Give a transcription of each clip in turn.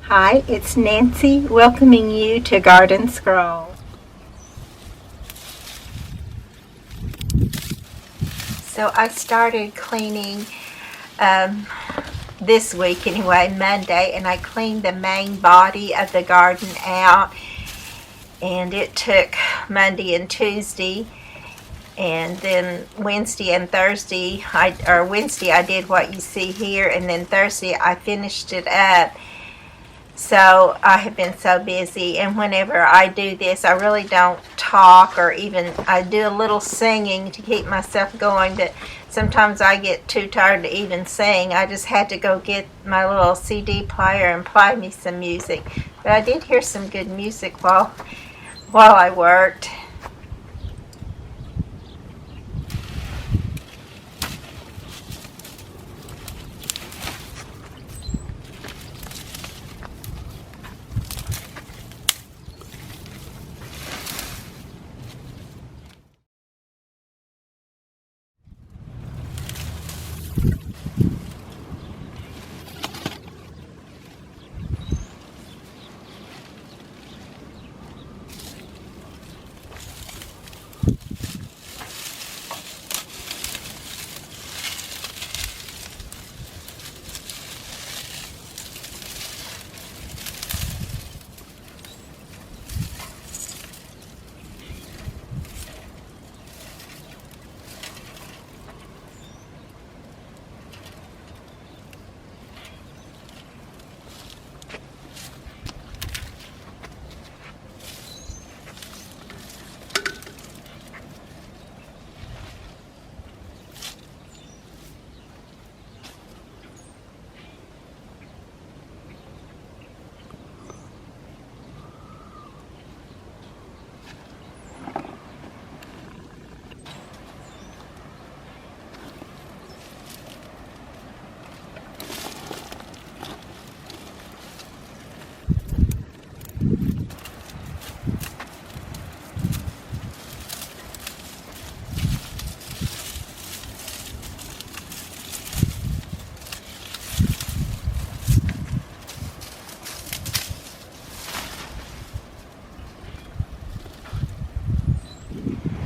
Hi, it's Nancy welcoming you to Garden Scroll. So I started cleaning this week anyway, Monday, and I cleaned the main body of the garden out, and it took Monday and Tuesday, and then Wednesday and Thursday, Wednesday I did what you see here, and then Thursday I finished it up. So I have been so busy, and whenever I do this, I really don't talk, or even I do a little singing to keep myself going, but sometimes I get too tired to even sing. I just had to go get my little CD player and play me some music. But I did hear some good music while I worked.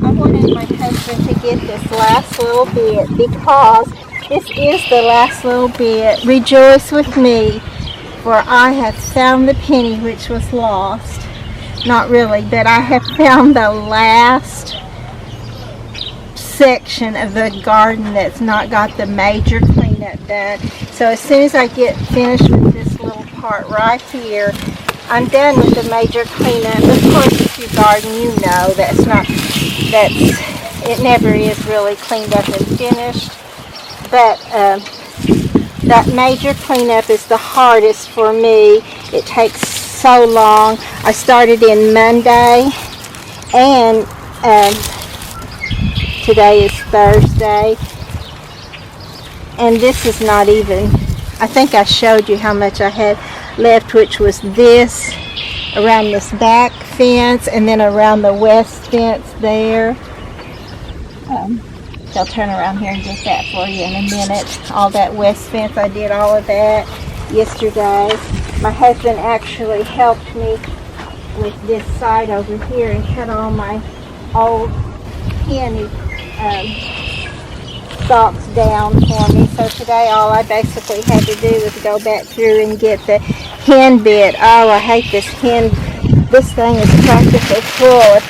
I wanted my husband to get this last little bit because this is the last little bit. Rejoice with me, for I have found the penny which was lost. Not really, but I have found the last section of the garden that's not got the major cleanup done. So as soon as I get finished with this little part right here, I'm done with the major cleanup. Of course, if you garden, you know it never is really cleaned up and finished. But that major cleanup is the hardest for me. It takes so long. I started in Monday, and today is Thursday, and this is not even, I think I showed you how much I had left, which was this around this back fence and then around the west fence there. I'll turn around here and get that for you in a minute. All that west fence, I did all of that yesterday. My husband actually helped me with this side over here and cut all my old peony stalks down for me. So today all I basically had to do was go back through and get the hen bit. Oh, I hate this hen. This thing is practically full of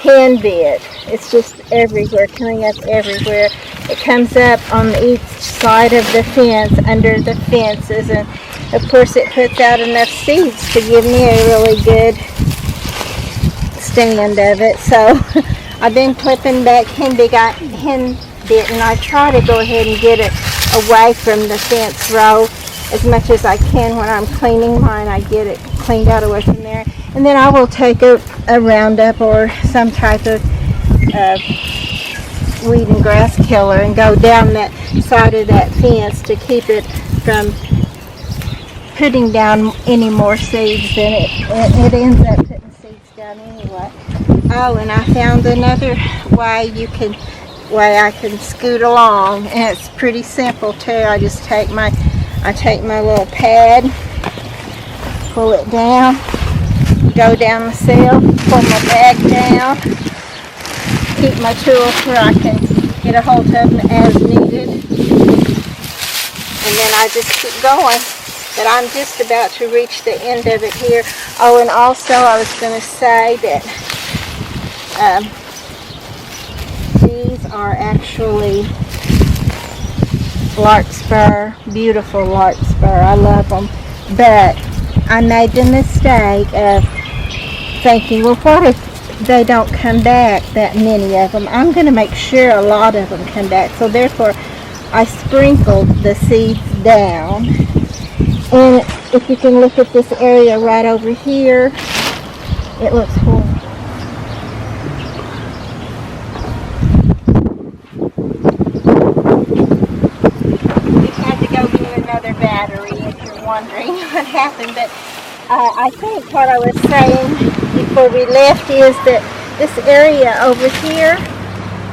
hen bit. It's just everywhere, coming up everywhere. It comes up on each side of the fence, under the fences, and of course it puts out enough seeds to give me a really good stand of it. So I've been clipping back hen bit, and I try to go ahead and get it away from the fence row as much as I can. When I'm cleaning mine, I get it cleaned out away from there, and then I will take a Roundup or some type of weed and grass killer and go down that side of that fence to keep it from putting down any more seeds. Than it ends up putting seeds down anyway. Oh, and I found another way I can scoot along, and it's pretty simple too. I just take my little pad pull it down, go down myself, pull my bag down, keep my tools where I can get a hold of them as needed, and then I just keep going. But I'm just about to reach the end of it here. Oh, and also I was going to say that these are actually larkspur, beautiful larkspur. I love them. But I made the mistake of thinking, well, what if they don't come back, that many of them? I'm going to make sure a lot of them come back. So therefore, I sprinkled the seeds down. And if you can look at this area right over here, it looks horrible. We had to go get another battery if you're wondering what happened. But I think what I was saying before we left is that this area over here,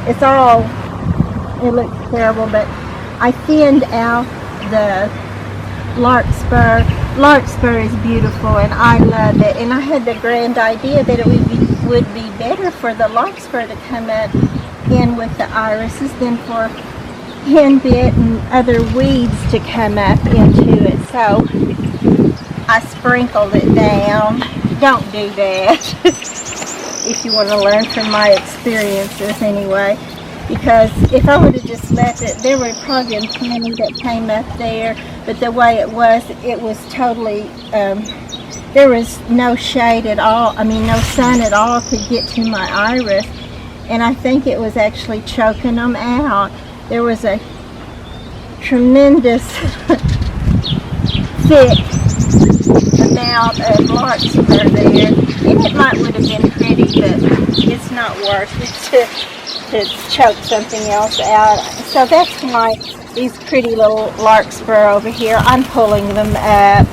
it's all, it looks terrible, but I thinned out the larkspur. Larkspur is beautiful and I love it, and I had the grand idea that it would be better for the larkspur to come up in with the irises than for henbit and other weeds to come up into it. So I sprinkled it down. Don't do that if you want to learn from my experiences anyway. Because if I would have just left it, there would have probably been plenty that came up there. But the way it was totally, there was no shade at all. I mean, no sun at all could get to my iris. And I think it was actually choking them out. There was a tremendous thick amount of larkspur there. And it would have been pretty, but it's not worth it to choke something else out. So that's why these pretty little larkspur over here, I'm pulling them up.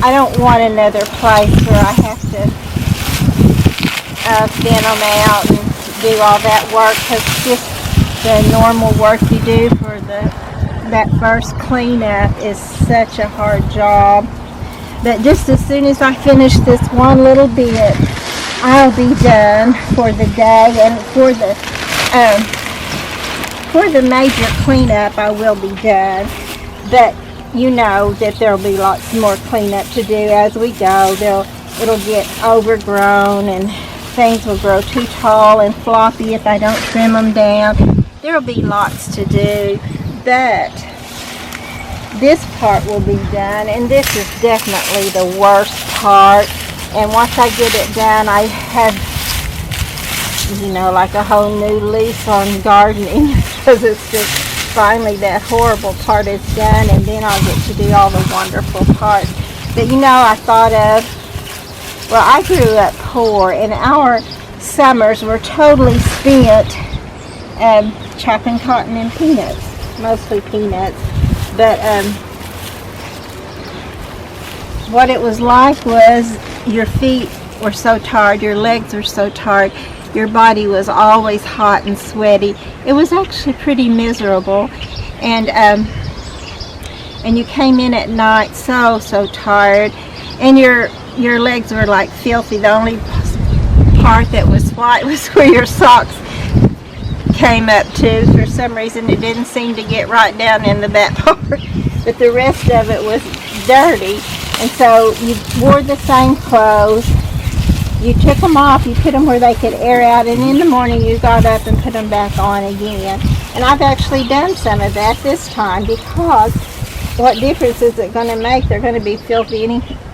I don't want another place where I have to thin them out and do all that work, because just the normal work you do for that first cleanup is such a hard job. But just as soon as I finish this one little bit, I'll be done for the day, and for the major cleanup I will be done. But you know that there'll be lots more cleanup to do as we go. It'll get overgrown and things will grow too tall and floppy if I don't trim them down. There'll be lots to do, but this part will be done, and this is definitely the worst part. And once I get it done, I have, like a whole new lease on gardening, because it's just finally that horrible part is done, and then I'll get to do all the wonderful parts. But I thought of, well, I grew up poor, and our summers were totally spent chopping cotton and peanuts, mostly peanuts. But what it was like was your feet were so tired, your legs were so tired, your body was always hot and sweaty. It was actually pretty miserable, and you came in at night so tired, and your legs were like filthy. The only part that was white was where your socks came up to. For some reason it didn't seem to get right down in the back part, but the rest of it was dirty. And so you wore the same clothes, you took them off, you put them where they could air out, and in the morning you got up and put them back on again. And I've actually done some of that this time, because what difference is it going to make? They're going to be filthy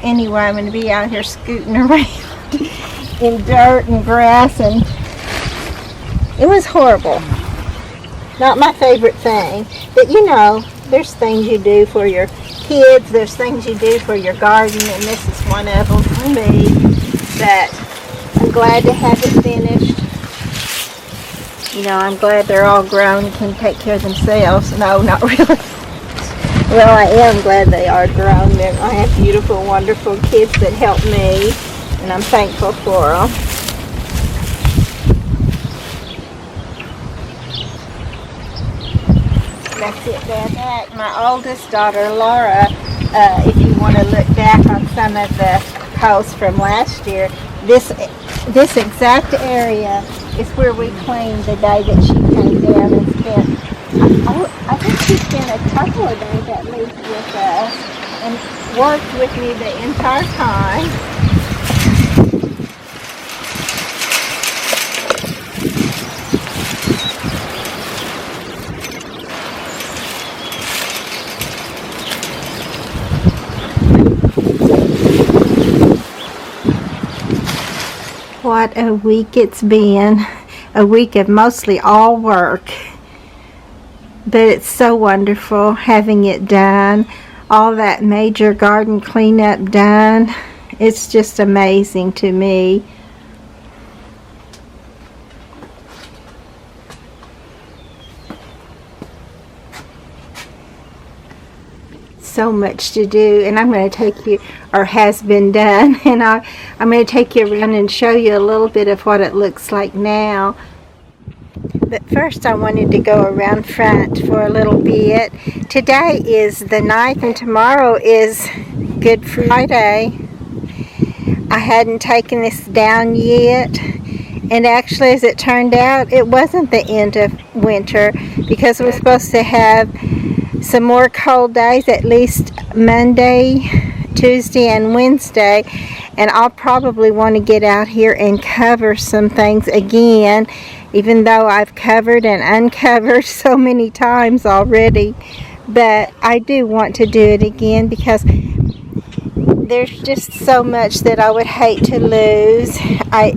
anyway. I'm going to be out here scooting around in dirt and grass, and it was horrible. Not my favorite thing. But there's things you do for your kids, there's things you do for your garden, and this is one of them for me. But I'm glad to have it finished. I'm glad they're all grown and can take care of themselves. No, not really. Well, I am glad they are grown. I have beautiful, wonderful kids that help me, and I'm thankful for them. That's it there. That my oldest daughter, Laura, if you want to look back on some of the post from last year. This exact area is where we cleaned the day that she came down and spent. I think she spent a couple of days at least with us and worked with me the entire time. What a week it's been. A week of mostly all work. But it's so wonderful having it done. All that major garden cleanup done. It's just amazing to me. So much to do, and I'm going to take you, or has been done, and I'm going to take you around and show you a little bit of what it looks like now. But first I wanted to go around front for a little bit. Today is the 9th and tomorrow is Good Friday. I hadn't taken this down yet, and actually, as it turned out, it wasn't the end of winter, because we're supposed to have some more cold days, at least Monday, Tuesday, and Wednesday, and I'll probably want to get out here and cover some things again, even though I've covered and uncovered so many times already. But I do want to do it again because there's just so much that I would hate to lose. I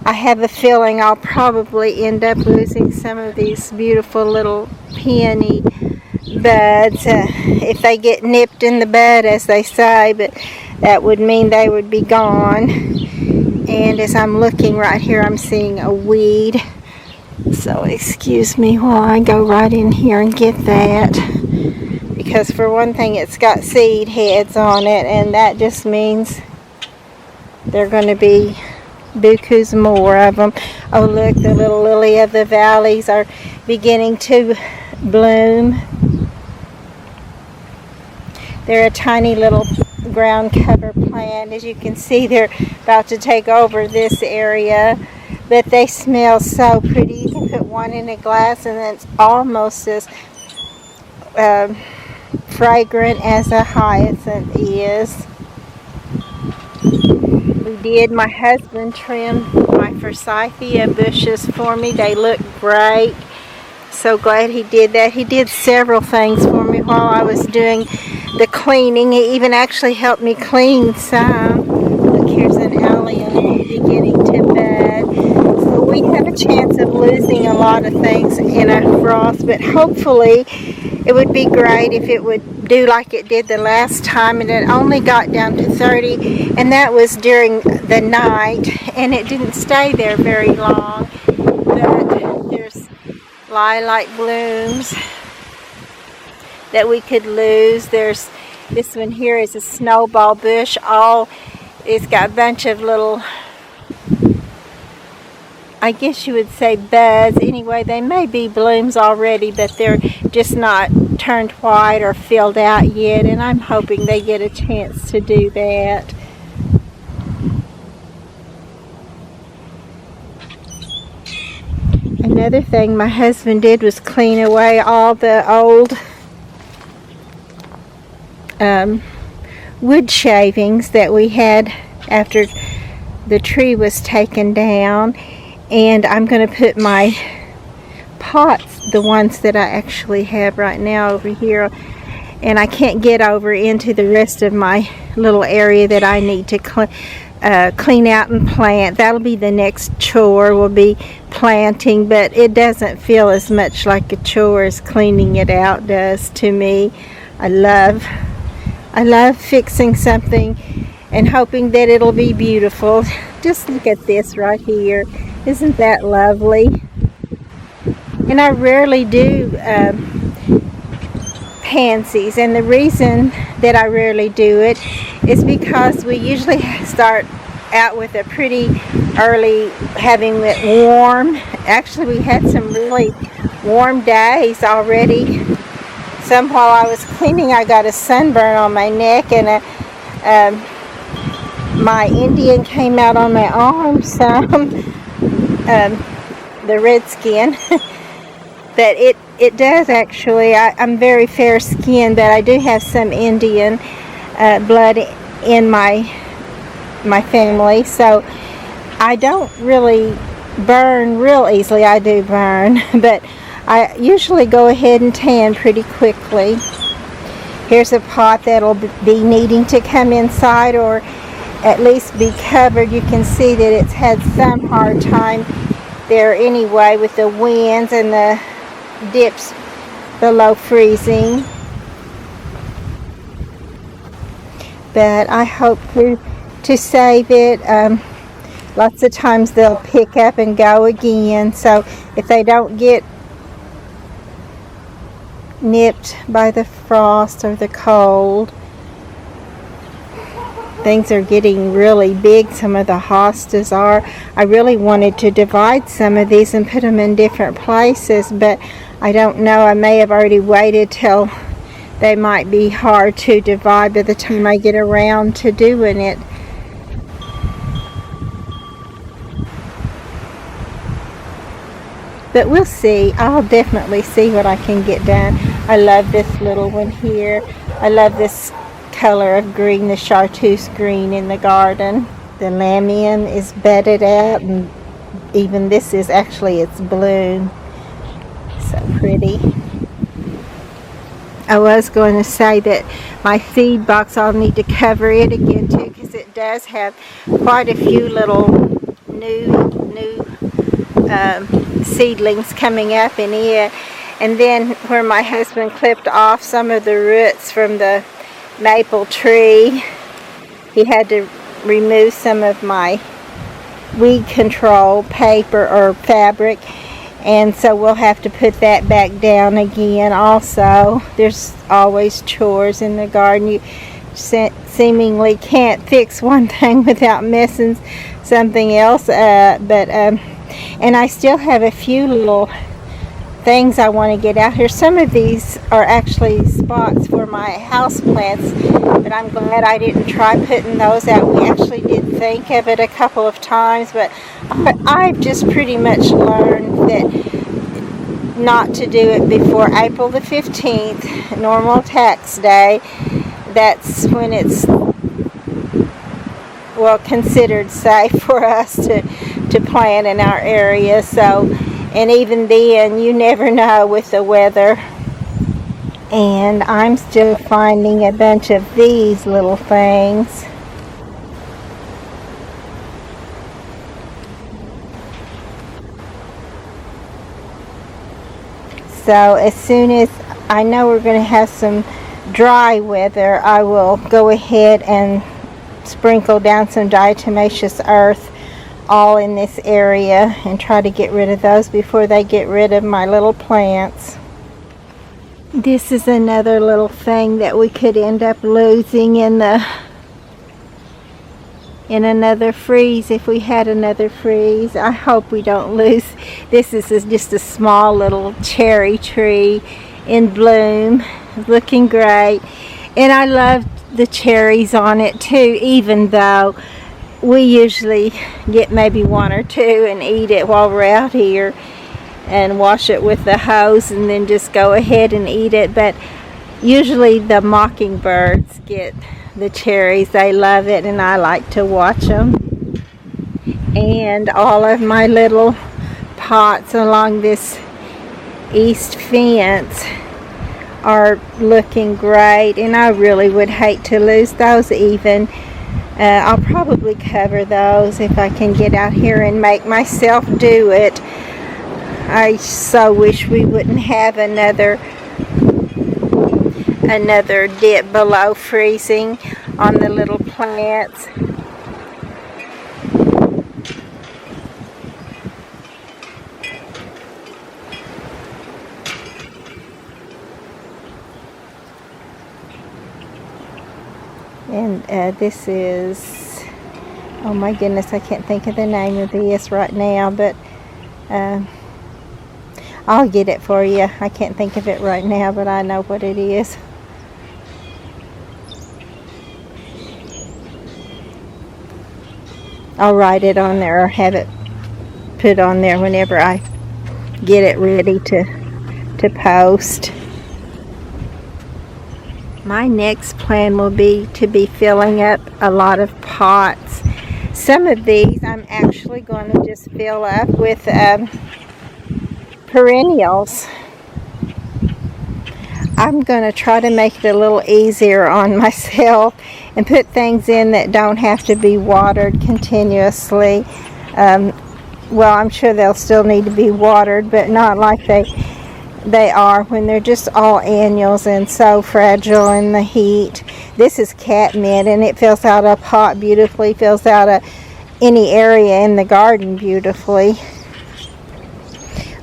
have a feeling I'll probably end up losing some of these beautiful little peony buds if they get nipped in the bud, as they say, but that would mean they would be gone. And as I'm looking right here, I'm seeing a weed, so excuse me while I go right in here and get that, because for one thing it's got seed heads on it, and that just means they're going to be bukus more of them. Oh look, the little lily of the valleys are beginning to bloom. They're a tiny little ground cover plant. As you can see, they're about to take over this area, but they smell so pretty. You can put one in a glass and it's almost as fragrant as a hyacinth is. My husband trimmed my forsythia bushes for me. They look great. So glad he did that. He did several things for me while I was doing the cleaning. He even actually helped me clean some. Look, here's an allium beginning to bud. So we have a chance of losing a lot of things in a frost, but hopefully it would be great if it would do like it did the last time, and it only got down to 30, and that was during the night, and it didn't stay there very long. But there's lilac blooms that we could lose. There's this one here is a snowball bush. It's got a bunch of little, I guess you would say, buds. Anyway, they may be blooms already, but they're just not turned white or filled out yet, and I'm hoping they get a chance to do that. Another thing my husband did was clean away all the old wood shavings that we had after the tree was taken down, and I'm going to put my pots, the ones that I actually have right now, over here, and I can't get over into the rest of my little area that I need to clean out and plant. That'll be the next chore, will be planting, but it doesn't feel as much like a chore as cleaning it out does to me. I love fixing something and hoping that it'll be beautiful. Just look at this right here. Isn't that lovely? And I rarely do pansies, and the reason that I rarely do it is because we usually start out with a pretty early, having it warm. Actually, we had some really warm days already. Some while I was cleaning, I got a sunburn on my neck, and my Indian came out on my arm some, the red skin. But it does actually. I'm very fair skinned, but I do have some Indian blood in my family, so I don't really burn real easily. I do burn, but I usually go ahead and tan pretty quickly. Here's a pot that'll be needing to come inside, or at least be covered. You can see that it's had some hard time there anyway with the winds and the dips below freezing. But I hope to save it. Lots of times they'll pick up and go again, so if they don't get nipped by the frost or the cold. Things are getting really big. Some of the hostas are. I really wanted to divide some of these and put them in different places, but I don't know. I may have already waited till they might be hard to divide by the time I get around to doing it. But we'll see. I'll definitely see what I can get done. I love this little one here. I love this color of green, the chartreuse green in the garden. The lamium is bedded out, and even this is actually its bloom. So pretty. I was going to say that my seed box, I'll need to cover it again too, because it does have quite a few little new seedlings coming up in it. And then where my husband clipped off some of the roots from the maple tree, he had to remove some of my weed control paper or fabric, and so we'll have to put that back down again. Also, there's always chores in the garden. You seemingly can't fix one thing without messing something else up. But and I still have a few little things I want to get out here. Some of these are actually spots for my house plants, but I'm glad I didn't try putting those out. We actually did think of it a couple of times, but I've just pretty much learned that not to do it before April the 15th, normal tax day. That's when it's, well, considered safe for us to plant in our area. So, and even then, you never know with the weather. And I'm still finding a bunch of these little things. So as soon as I know we're going to have some dry weather, I will go ahead and sprinkle down some diatomaceous earth all in this area and try to get rid of those before they get rid of my little plants. This is another little thing that we could end up losing in another freeze, if we had another freeze. I hope we don't lose. This is just a small little cherry tree in bloom, looking great, and I love the cherries on it too, even though we usually get maybe one or two and eat it while we're out here and wash it with the hose and then just go ahead and eat it. But usually the mockingbirds get the cherries. They love it, and I like to watch them. And all of my little pots along this east fence are looking great, and I really would hate to lose those even. I'll probably cover those if I can get out here and make myself do it. I so wish we wouldn't have another dip below freezing on the little plants. And this is, oh my goodness, I can't think of the name of this right now, but I'll get it for you. I can't think of it right now, but I know what it is. I'll write it on there or have it put on there whenever I get it ready to post. My next plan will be to be filling up a lot of pots. Some of these I'm actually going to just fill up with perennials. I'm going to try to make it a little easier on myself and put things in that don't have to be watered continuously. Well, I'm sure they'll still need to be watered, but not like they are when they're just all annuals and so fragile in the heat. This is catmint, and it fills out a pot beautifully, fills out any area in the garden beautifully.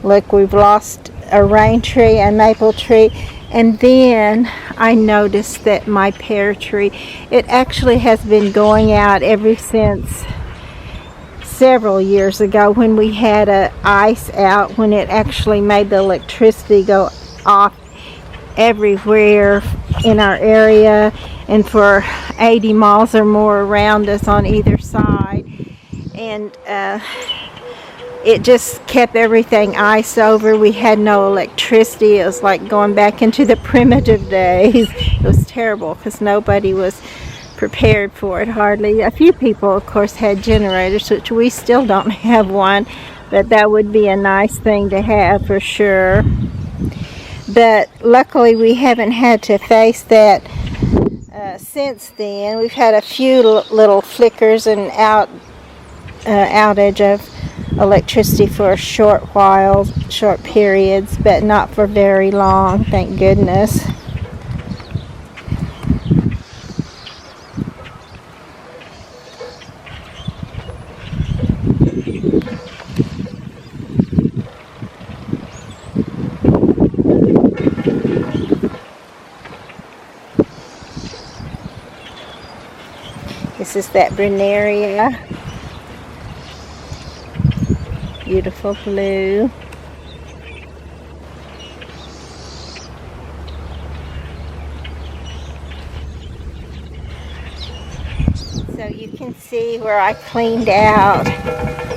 Look, we've lost a rain tree, a maple tree, and then I noticed that my pear tree, it actually has been going out ever since several years ago when we had ice out, when it actually made the electricity go off everywhere in our area and for 80 miles or more around us on either side. And it just kept everything ice over. We had no electricity. It was like going back into the primitive days. It was terrible because nobody was prepared for it hardly. A few people, of course, had generators, which we still don't have one, but that would be a nice thing to have for sure. But luckily we haven't had to face that since then. We've had a few little flickers and outage of electricity for a short while, short periods, but not for very long, thank goodness. This is that Brunaria. Beautiful blue. So you can see where I cleaned out.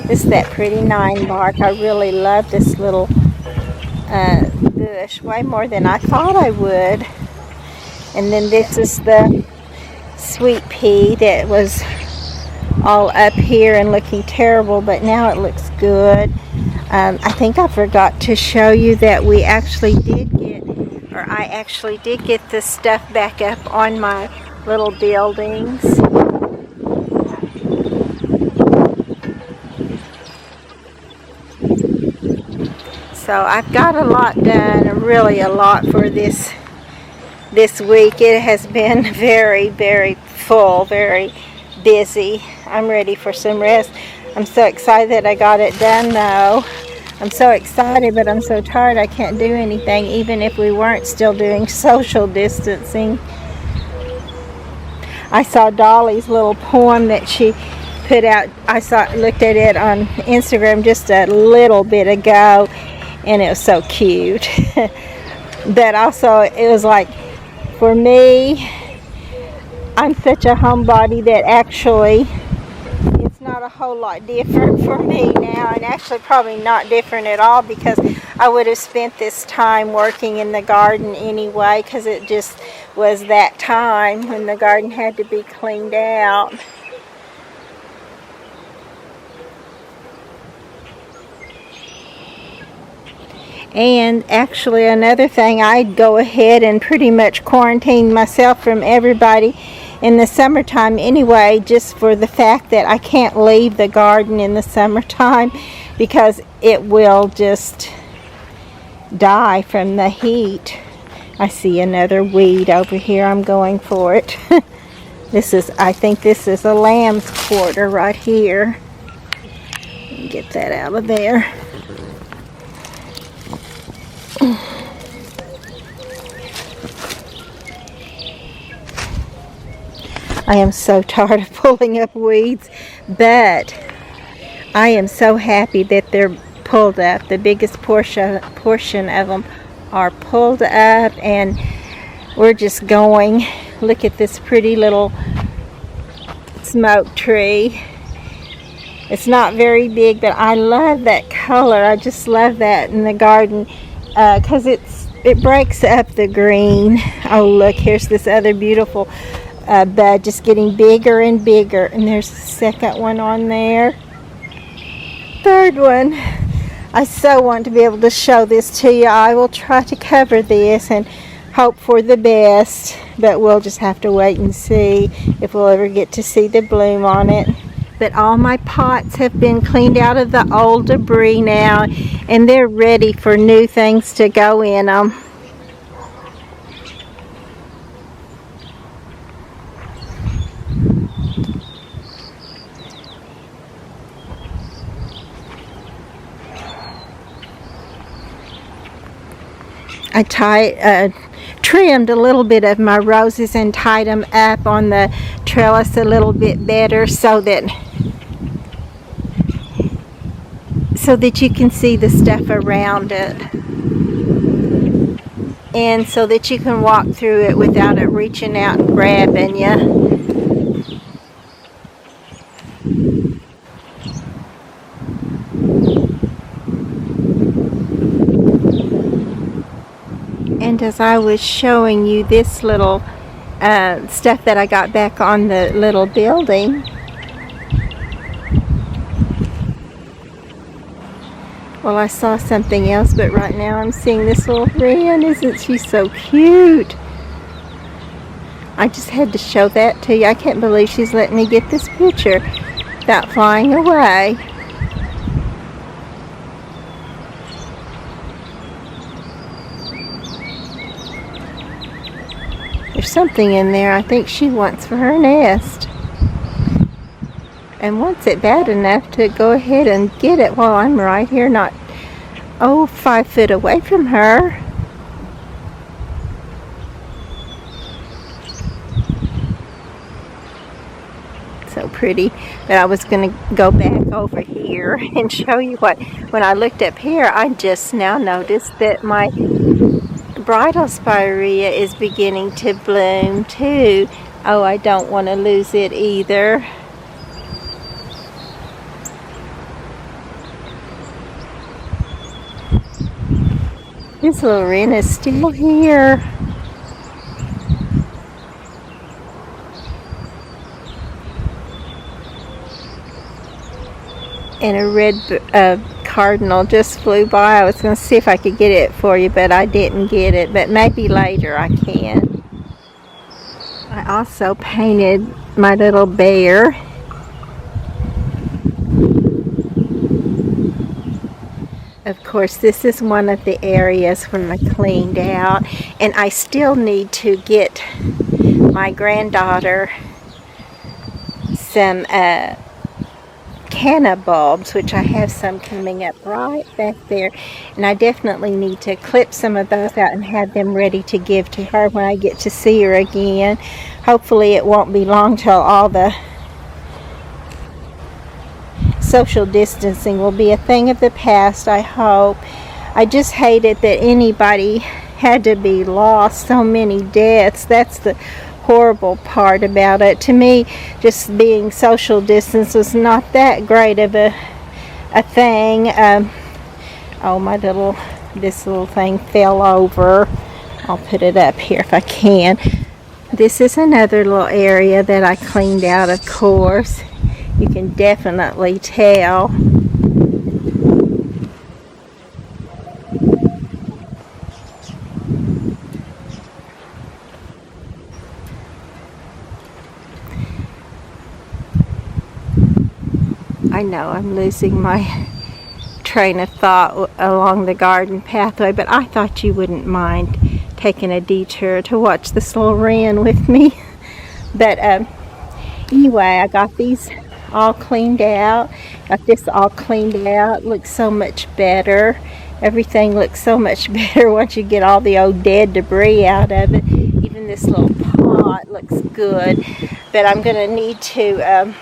This is that pretty 9 bark. I really love this little bush, way more than I thought I would. And then this is the sweet pea that was all up here and looking terrible, but now it looks good. I think I forgot to show you that we actually did get, or I actually did get the stuff back up on my little buildings. So I've got a lot done, really a lot for this week. It has been very, very full, very busy. I'm ready for some rest. I'm so excited that I got it done though. I'm so excited, but I'm so tired I can't do anything, even if we weren't still doing social distancing. I saw Dolly's little poem that she put out. Looked at it on Instagram just a little bit ago, and it was so cute. But also it was like, for me, I'm such a homebody that actually it's not a whole lot different for me now, and actually probably not different at all, because I would have spent this time working in the garden anyway, because it just was that time when the garden had to be cleaned out. And actually another thing, I'd go ahead and pretty much quarantine myself from everybody in the summertime anyway, just for the fact that I can't leave the garden in the summertime because it will just die from the heat. I see another weed over here. I'm going for it. I think this is a lamb's quarter right here. Get that out of there. I am so tired of pulling up weeds, but I am so happy that they're pulled up. The biggest portion of them are pulled up, and we're just going. Look at this pretty little smoke tree. It's not very big, but I love that color. I just love that in the garden because it breaks up the green. Oh, look, here's this other beautiful bud just getting bigger and bigger. And there's a second one on there. Third one. I so want to be able to show this to you. I will try to cover this and hope for the best, but we'll just have to wait and see if we'll ever get to see the bloom on it. But all my pots have been cleaned out of the old debris now, and they're ready for new things to go in them. I trimmed a little bit of my roses and tied them up on the trellis a little bit better so that you can see the stuff around it, and so that you can walk through it without it reaching out and grabbing you. And as I was showing you this little stuff that I got back on the little building, well, I saw something else, but right now I'm seeing this little wren. Isn't she so cute? I just had to show that to you. I can't believe she's letting me get this picture without flying away. There's something in there I think she wants for her nest, and wants it bad enough to go ahead and get it while I'm right here, not 5 foot away from her. So pretty. But I was going to go back over here and show you what, when I looked up here, I just now noticed that my bridal spirea is beginning to bloom too. Oh, I don't want to lose it either. This little wren is still here. And a red cardinal just flew by. I was going to see if I could get it for you, but I didn't get it. But maybe later I can. I also painted my little bear. Of course, this is one of the areas where I cleaned out, and I still need to get my granddaughter some canna bulbs, which I have some coming up right back there, and I definitely need to clip some of those out and have them ready to give to her when I get to see her again. Hopefully it won't be long till all the social distancing will be a thing of the past, I hope. I just hated that anybody had to be lost, so many deaths. That's the horrible part about it. To me, just being social distance was not that great of a thing. This little thing fell over. I'll put it up here if I can. This is another little area that I cleaned out, of course. You can definitely tell. I know I'm losing my train of thought along the garden pathway, but I thought you wouldn't mind taking a detour to watch this little wren with me. But anyway, I got these all cleaned out. Got this all cleaned out. Looks so much better. Everything looks so much better once you get all the old dead debris out of it. Even this little pot looks good. But I'm going to need to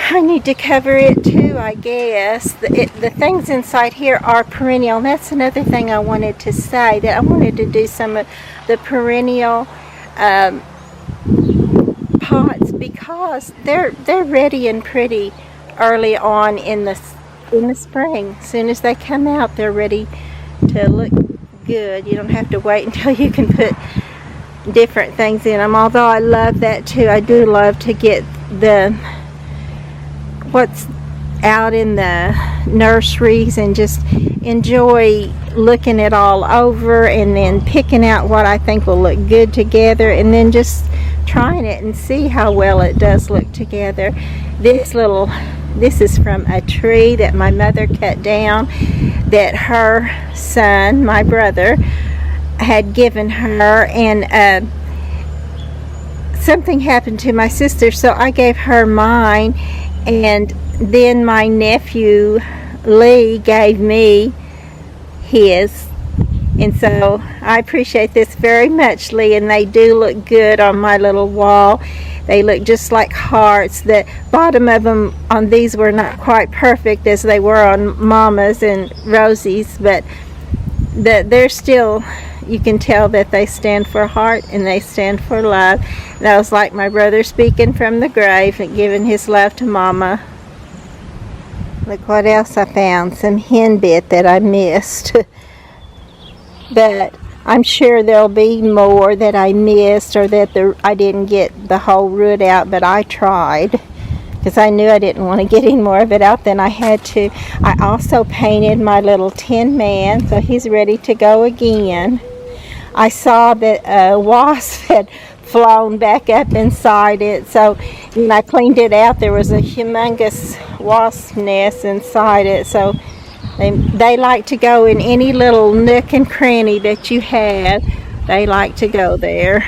I need to cover it too, I guess. The things inside here are perennial. And that's another thing I wanted to say, that I wanted to do some of the perennial pots because they're ready and pretty early on in the spring. As soon as they come out, they're ready to look good. You don't have to wait until you can put different things in them. Although I love that too. I do love to get what's out in the nurseries and just enjoy looking it all over and then picking out what I think will look good together and then just trying it and see how well it does look together. This is from a tree that my mother cut down that her son, my brother, had given her, and something happened to my sister, so I gave her mine, and then my nephew Lee gave me his. And so I appreciate this very much, Lee, and they do look good on my little wall. They look just like hearts. The bottom of them on these were not quite perfect as they were on Mama's and Rosie's, but they're still, you can tell that they stand for heart and they stand for love. That was like my brother speaking from the grave and giving his love to Mama. Look what else I found, some henbit that I missed. But I'm sure there'll be more that I missed or that I didn't get the whole root out, but I tried because I knew I didn't want to get any more of it out than I had to. I also painted my little tin man, so he's ready to go again. I saw that a wasp had flown back up inside it, so when I cleaned it out there was a humongous wasp nest inside it, so they like to go in any little nook and cranny that you have. They like to go there.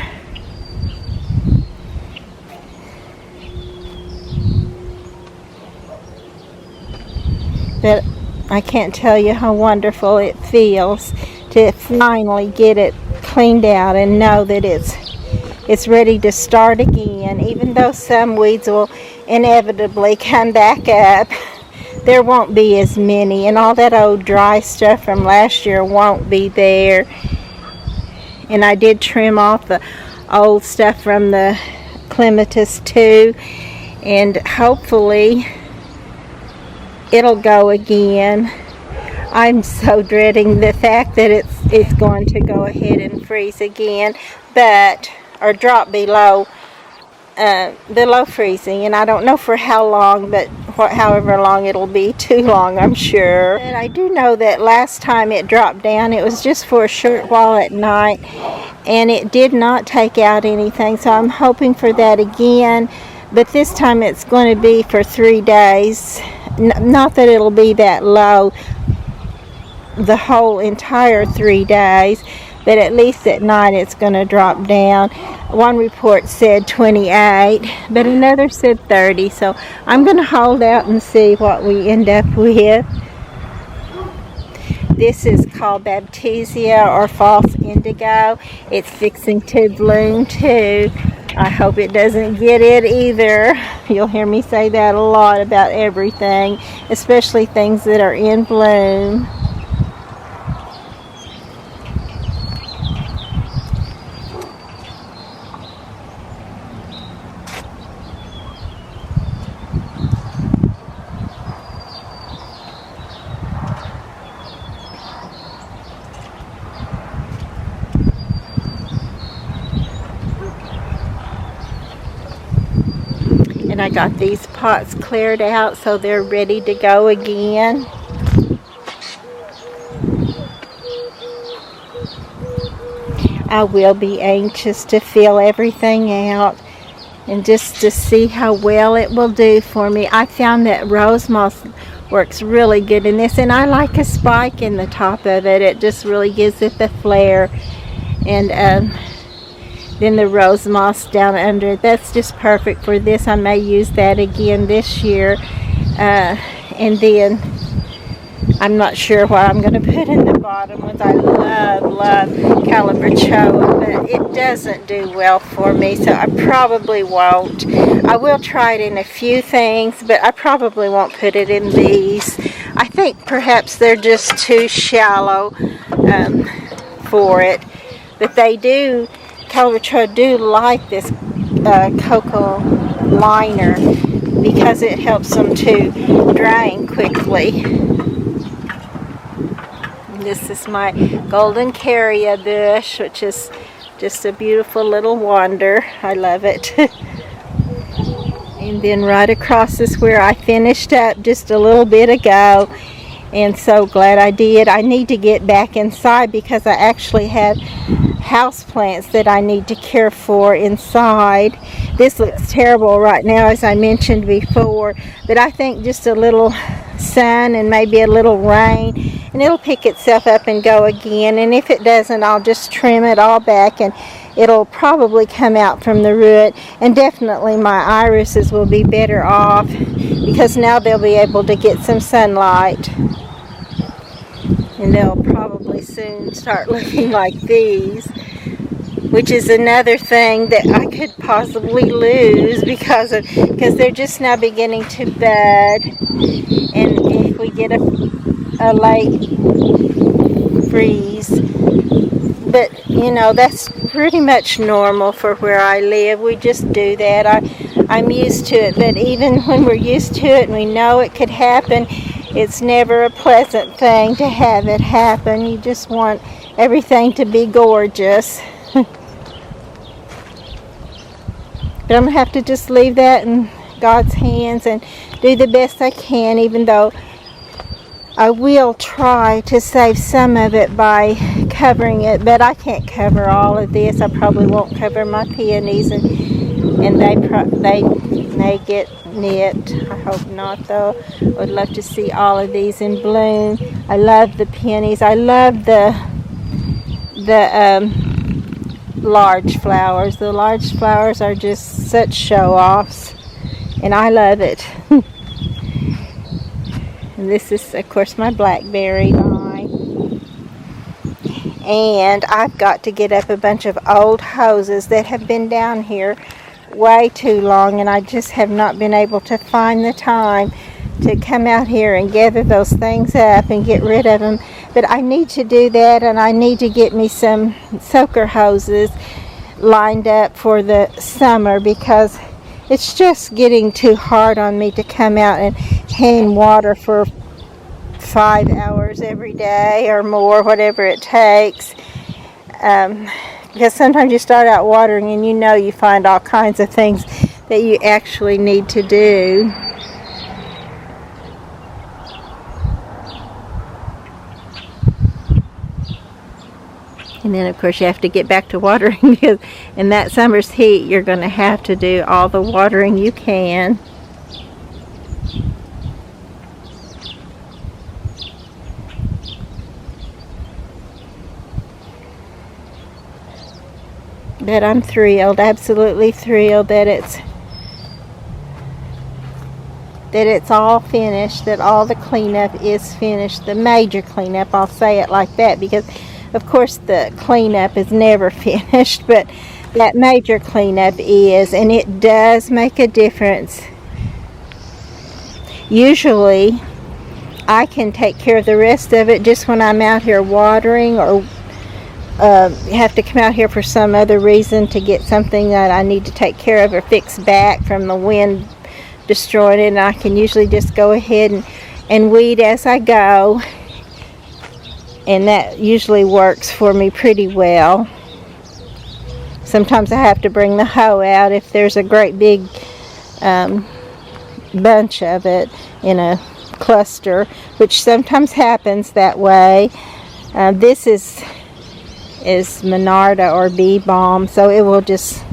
But I can't tell you how wonderful it feels to finally get it cleaned out and know that it's ready to start again. Even though some weeds will inevitably come back up, there won't be as many, and all that old dry stuff from last year won't be there. And I did trim off the old stuff from the clematis too, and hopefully it'll go again. I'm so dreading the fact that it's going to go ahead and freeze again, or drop below freezing, and I don't know for how long, but however long it'll be, too long I'm sure. And I do know that last time it dropped down, it was just for a short while at night, and it did not take out anything, so I'm hoping for that again, but this time it's going to be for 3 days. Not that it'll be that low the whole entire 3 days, but at least at night it's going to drop down. One report said 28, but another said 30, so I'm going to hold out and see what we end up with. This is called Baptisia or false indigo. It's fixing to bloom too. I hope it doesn't get it either. You'll hear me say that a lot about everything, especially things that are in bloom. And I got these pots cleared out so they're ready to go again. I will be anxious to fill everything out and just to see how well it will do for me. I found that rose moss works really good in this, and I like a spike in the top of it. It just really gives it the flair. And then the rose moss down under, that's just perfect for this. I may use that again this year. And then I'm not sure what I'm going to put in the bottom with. I love Calabrichoa, but it doesn't do well for me, so I probably won't. I will try it in a few things, but I probably won't put it in these. I think perhaps they're just too shallow for it, but they do, Calabrichoa do like this cocoa liner because it helps them to drain quickly. This is my golden carrier bush, which is just a beautiful little wonder. I love it. And then right across is where I finished up just a little bit ago, and so glad I did. I need to get back inside because I actually have house plants that I need to care for inside. This looks terrible right now, as I mentioned before, but I think just a little sun and maybe a little rain and it'll pick itself up and go again, and if it doesn't, I'll just trim it all back and it'll probably come out from the root. And definitely my irises will be better off because now they'll be able to get some sunlight, and they'll probably soon start looking like these, which is another thing that I could possibly lose because they're just now beginning to bud, and if we get a late freeze. But you know, that's pretty much normal for where I live. We just do that. I'm used to it, but even when we're used to it and we know it could happen, it's never a pleasant thing to have it happen. You just want everything to be gorgeous. But I'm going to have to just leave that in God's hands and do the best I can, even though I will try to save some of it by covering it, but I can't cover all of this. I probably won't cover my peonies, and they may get nipped. I hope not, though. I would love to see all of these in bloom. I love the peonies. I love the large flowers. The large flowers are just such show-offs, and I love it. And this is, of course, my blackberry vine. And I've got to get up a bunch of old hoses that have been down here way too long, and I just have not been able to find the time to come out here and gather those things up and get rid of them. But I need to do that, and I need to get me some soaker hoses lined up for the summer because it's just getting too hard on me to come out and hang water for 5 hours every day or more, whatever it takes. Because sometimes you start out watering and you know you find all kinds of things that you actually need to do. And then of course you have to get back to watering because in that summer's heat you're going to have to do all the watering you can. But I'm thrilled, absolutely thrilled that it's all finished, that all the cleanup is finished, the major cleanup, I'll say it like that, because of course the cleanup is never finished, but that major cleanup is, and it does make a difference. Usually I can take care of the rest of it just when I'm out here watering, or have to come out here for some other reason to get something that I need to take care of or fix back from the wind destroying it, and I can usually just go ahead and weed as I go, and that usually works for me pretty well. Sometimes I have to bring the hoe out if there's a great big bunch of it in a cluster, which sometimes happens that way. This is Monarda or bee balm, so it will just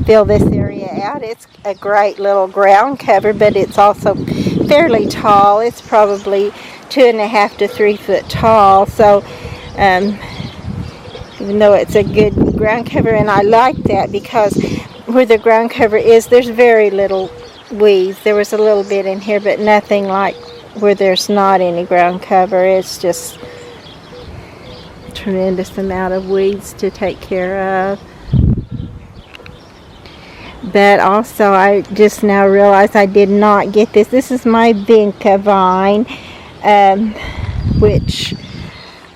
fill this area out. It's a great little ground cover, but it's also fairly tall. It's probably 2.5 to 3 foot tall, so even though it's a good ground cover, and I like that because where the ground cover is, there's very little weeds. There was a little bit in here, but nothing like where there's not any ground cover. It's just tremendous amount of weeds to take care of. But also I just now realized I did not get this. This is my vinca vine, which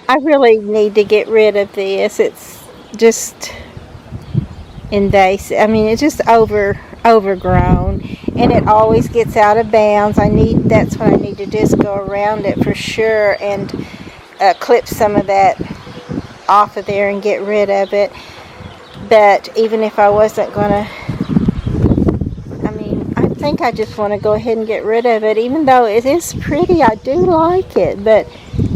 I really need to get rid of this. It's just invasive. I mean, it's just overgrown, and it always gets out of bounds. That's what I need to do, is go around it for sure and clip some of that off of there and get rid of it. But even if I wasn't gonna, I mean, I think I just want to go ahead and get rid of it. Even though it is pretty, I do like it, but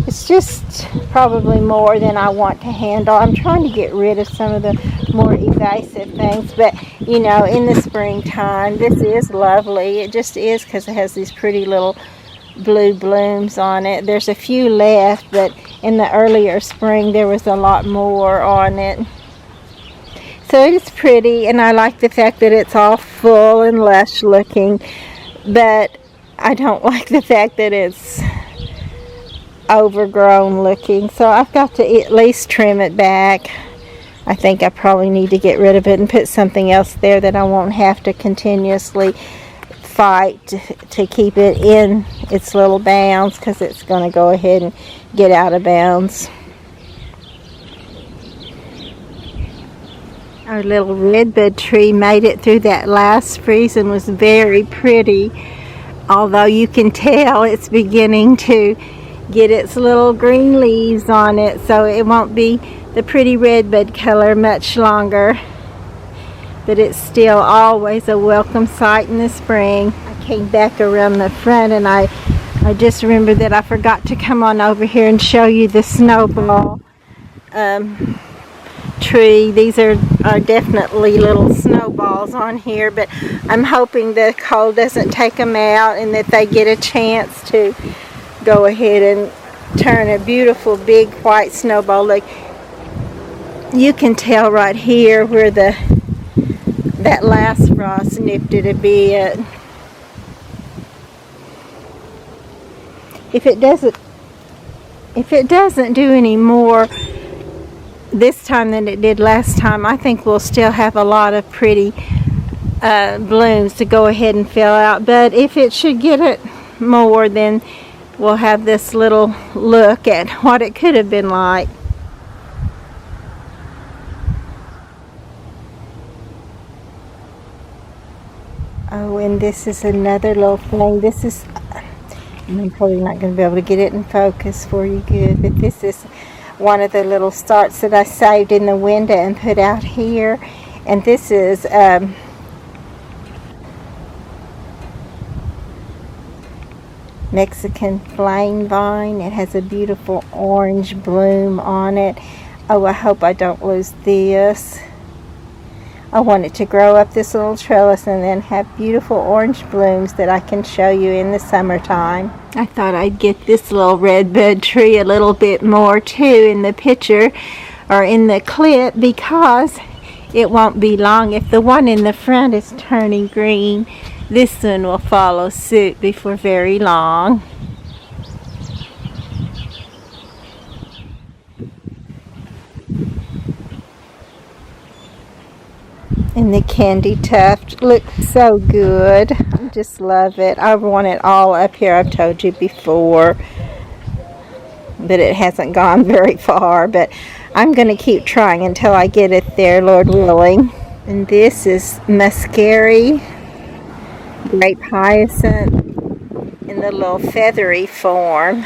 it's just probably more than I want to handle. I'm trying to get rid of some of the more evasive things, but you know, in the springtime, this is lovely. It just is, because it has these pretty little blue blooms on it. There's a few left, but in the earlier spring there was a lot more on it. So it's pretty, and I like the fact that it's all full and lush looking, but I don't like the fact that it's overgrown looking. So I've got to at least trim it back. I think I probably need to get rid of it and put something else there that I won't have to continuously fight to keep it in its little bounds, because it's going to go ahead and get out of bounds. Our little redbud tree made it through that last freeze and was very pretty, although you can tell it's beginning to get its little green leaves on it, so it won't be the pretty redbud color much longer, but it's still always a welcome sight in the spring. I came back around the front, and I just remembered that I forgot to come on over here and show you the snowball tree. These are definitely little snowballs on here, but I'm hoping the cold doesn't take them out and that they get a chance to go ahead and turn a beautiful big white snowball. Look, you can tell right here where that last frost nipped it a bit. If it doesn't do any more this time than it did last time, I think we'll still have a lot of pretty blooms to go ahead and fill out. But if it should get it more, then we'll have this little look at what it could have been like. Oh, and this is another little thing. This is, I'm probably not going to be able to get it in focus for you good, but this is one of the little starts that I saved in the window and put out here. And this is Mexican flame vine. It has a beautiful orange bloom on it. Oh, I hope I don't lose this. I want it to grow up this little trellis and then have beautiful orange blooms that I can show you in the summertime. I thought I'd get this little redbud tree a little bit more too in the picture or in the clip, because it won't be long. If the one in the front is turning green, this one will follow suit before very long. And the candy tuft looks so good. I just love it. I want it all up here. I've told you before, but it hasn't gone very far. But I'm going to keep trying until I get it there, Lord willing. And this is Muscari grape hyacinth in the little feathery form.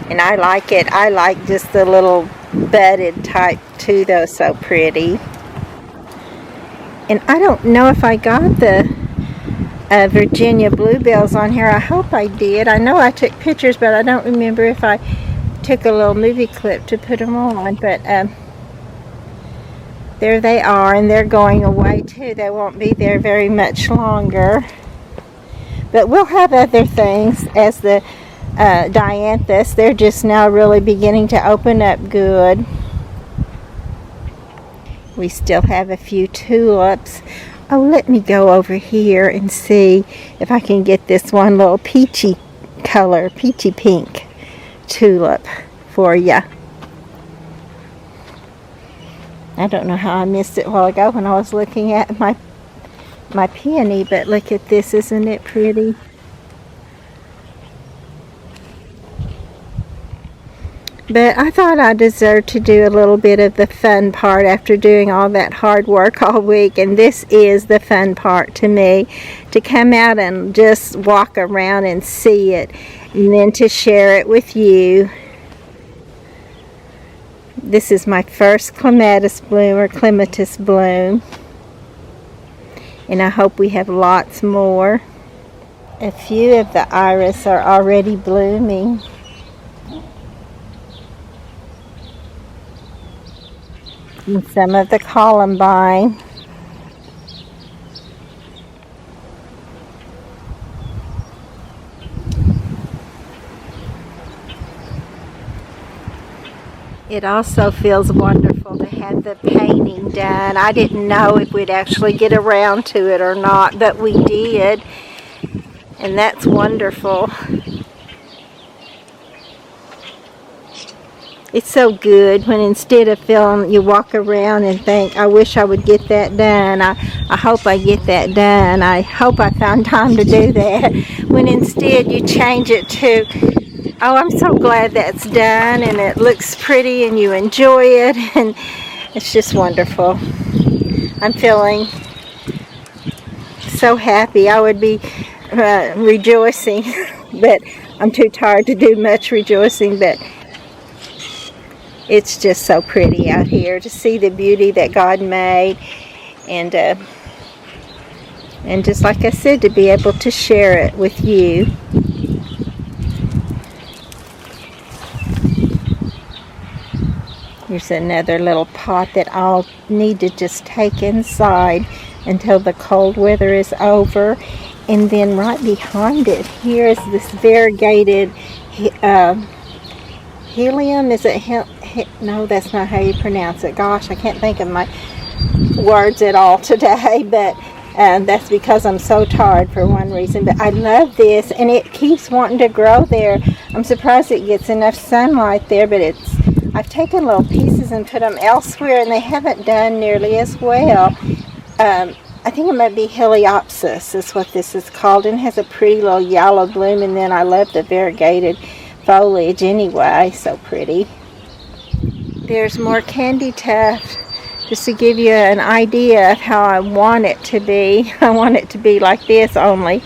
And I like it. I like just the little budded type too, though. So pretty. And I don't know if I got the Virginia bluebells on here. I hope I did. I know I took pictures, but I don't remember if I took a little movie clip to put them on. But there they are, and they're going away too. They won't be there very much longer. But we'll have other things as the dianthus. They're just now really beginning to open up good. We still have a few tulips. Oh, let me go over here and see if I can get this one little peachy color, peachy pink tulip for you. I don't know how I missed it a while ago when I was looking at my peony, but look at this. Isn't it pretty? But I thought I deserved to do a little bit of the fun part after doing all that hard work all week. And this is the fun part to me, to come out and just walk around and see it, and then to share it with you. This is my first clematis bloom, or clematis bloom. And I hope we have lots more. A few of the iris are already blooming. And some of the columbine. It also feels wonderful to have the painting done. I didn't know if we'd actually get around to it or not, but we did. And that's wonderful. It's so good when instead of feeling, you walk around and think, I wish I would get that done. I hope I get that done. I hope I found time to do that. When instead you change it to, oh, I'm so glad that's done and it looks pretty and you enjoy it, and it's just wonderful. I'm feeling so happy. I would be rejoicing, but I'm too tired to do much rejoicing, but it's just so pretty out here to see the beauty that God made, and just like I said, to be able to share it with you. Here's another little pot that I'll need to just take inside until the cold weather is over. And then right behind it, here is this variegated helium. Is it no, that's not how you pronounce it. Gosh, I can't think of my words at all today, but that's because I'm so tired for one reason. But I love this, and it keeps wanting to grow there. I'm surprised it gets enough sunlight there, but I've taken little pieces and put them elsewhere, and they haven't done nearly as well. I think it might be Heliopsis is what this is called, and it has a pretty little yellow bloom, and then I love the variegated foliage anyway, so pretty. There's more candy tuft, just to give you an idea of how I want it to be. I want it to be like this, only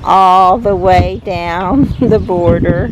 all the way down the border.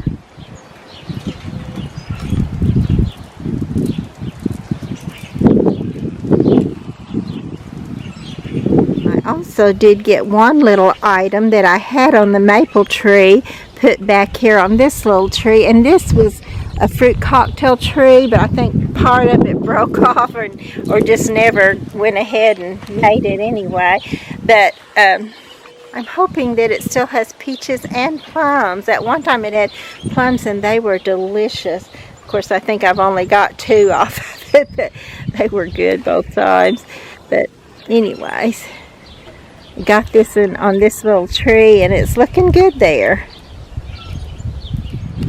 I also did get one little item that I had on the maple tree put back here on this little tree, and this was a fruit cocktail tree, but I think part of it broke off or just never went ahead and made it anyway. But I'm hoping that it still has peaches and plums. At one time it had plums and they were delicious. Of course, I think I've only got 2 off of it, but they were good both times. But anyways, got this on this little tree, and it's looking good there.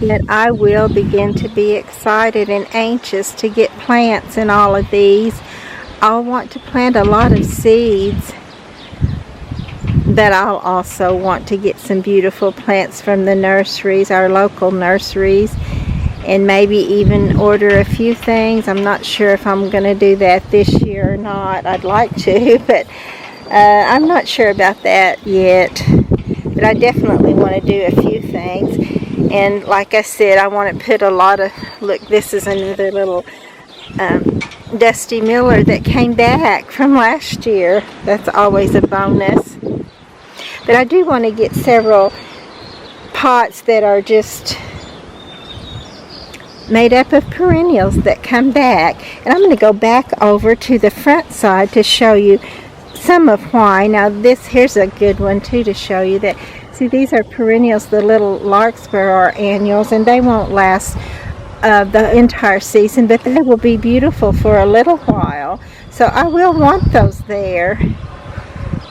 Yet I will begin to be excited and anxious to get plants in all of these. I'll want to plant a lot of seeds, but I'll also want to get some beautiful plants from the nurseries, our local nurseries, and maybe even order a few things. I'm not sure if I'm going to do that this year or not. I'd like to, but I'm not sure about that yet. But I definitely want to do a few things. And like I said, I want to put a lot of, look, this is another little Dusty Miller that came back from last year. That's always a bonus. But I do want to get several pots that are just made up of perennials that come back. And I'm going to go back over to the front side to show you some of why. Now here's a good one too to show you that. See, these are perennials. The little larkspur are annuals, and they won't last the entire season, but they will be beautiful for a little while. So I will want those there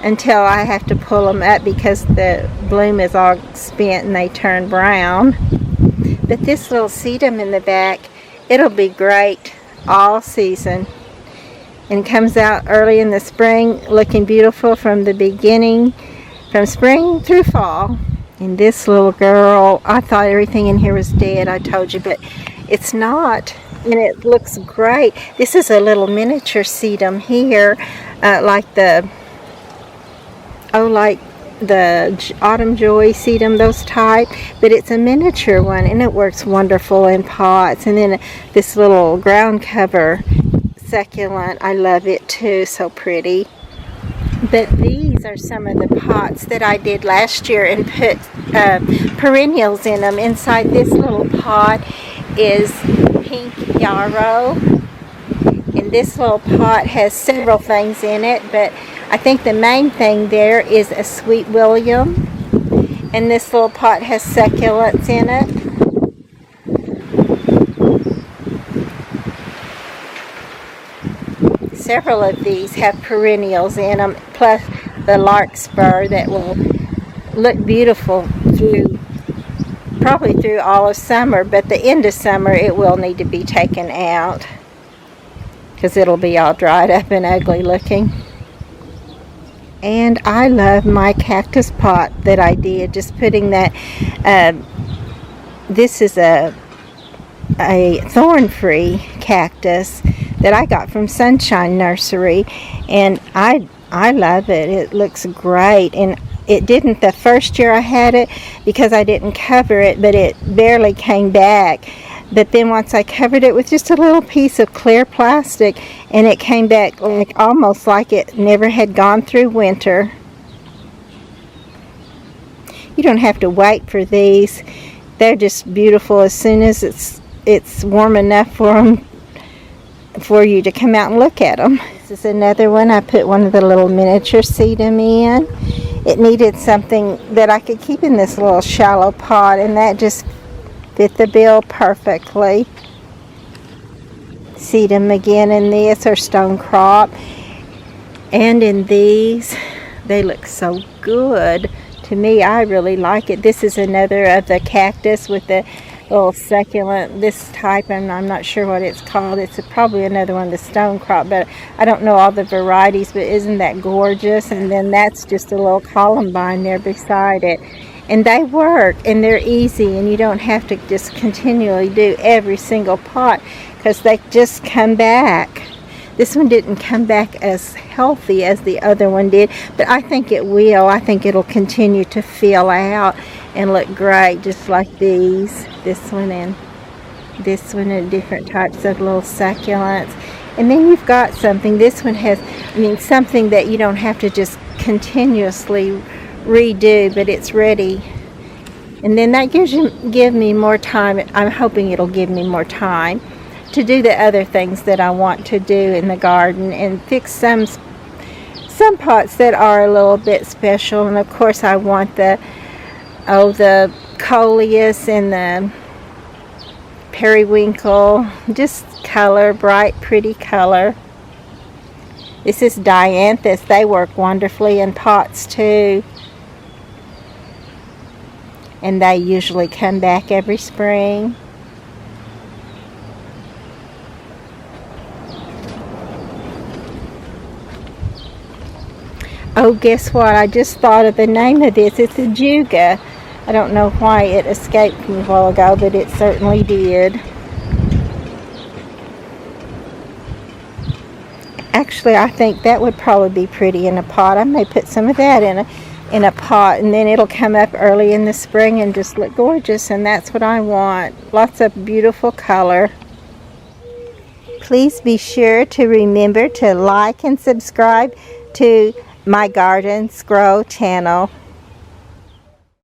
until I have to pull them up because the bloom is all spent and they turn brown. But this little sedum in the back, it'll be great all season, and comes out early in the spring looking beautiful from the beginning, from spring through fall. And this little girl, I thought everything in here was dead, I told you, but it's not, and it looks great. This is a little miniature sedum here, like the Autumn Joy sedum, those type, but it's a miniature one, and it works wonderful in pots. And then this little ground cover succulent, I love it too, so pretty. But these are some of the pots that I did last year and put perennials in them. Inside this little pot is pink yarrow, and this little pot has several things in it, but I think the main thing there is a sweet William, and this little pot has succulents in it. Several of these have perennials in them, plus the larkspur that will look beautiful probably through all of summer, but the end of summer it will need to be taken out because it'll be all dried up and ugly looking. And I love my cactus pot that I did, just putting that, this is a thorn-free cactus that I got from Sunshine Nursery, and I love it. It looks great, and it didn't the first year I had it because I didn't cover it, but it barely came back. But then once I covered it with just a little piece of clear plastic, and it came back like almost like it never had gone through winter. You don't have to wait for these. They're just beautiful as soon as it's warm enough for you to come out and look at them. This is another one. I put one of the little miniature sedum in. It needed something that I could keep in this little shallow pot, and that just fit the bill perfectly. Sedum again in this, or stone crop. And in these, they look so good. To me, I really like it. This is another of the cactus with the little succulent, this type, and I'm not sure what it's called. It's probably another one, the stone crop, but I don't know all the varieties, but isn't that gorgeous? And then that's just a little columbine there beside it. And they work, and they're easy, and you don't have to just continually do every single pot because they just come back. This one didn't come back as healthy as the other one did, but I think it will. I think it'll continue to fill out and look great, just like these. This one and different types of little succulents. And then you've got something. This one has, something that you don't have to just continuously redo, but it's ready. And then that give me more time. I'm hoping it'll give me more time to do the other things that I want to do in the garden and fix some pots that are a little bit special. And of course I want the coleus and the periwinkle, just color, bright pretty color. This is dianthus. They work wonderfully in pots too, and they usually come back every spring. Oh, guess what? I just thought of the name of this. It's a juga. I don't know why it escaped me a while ago, but it certainly did. Actually, I think that would probably be pretty in a pot. I may put some of that in a pot, and then it'll come up early in the spring and just look gorgeous, and that's what I want. Lots of beautiful color. Please be sure to remember to like and subscribe to my Gardens Grow channel.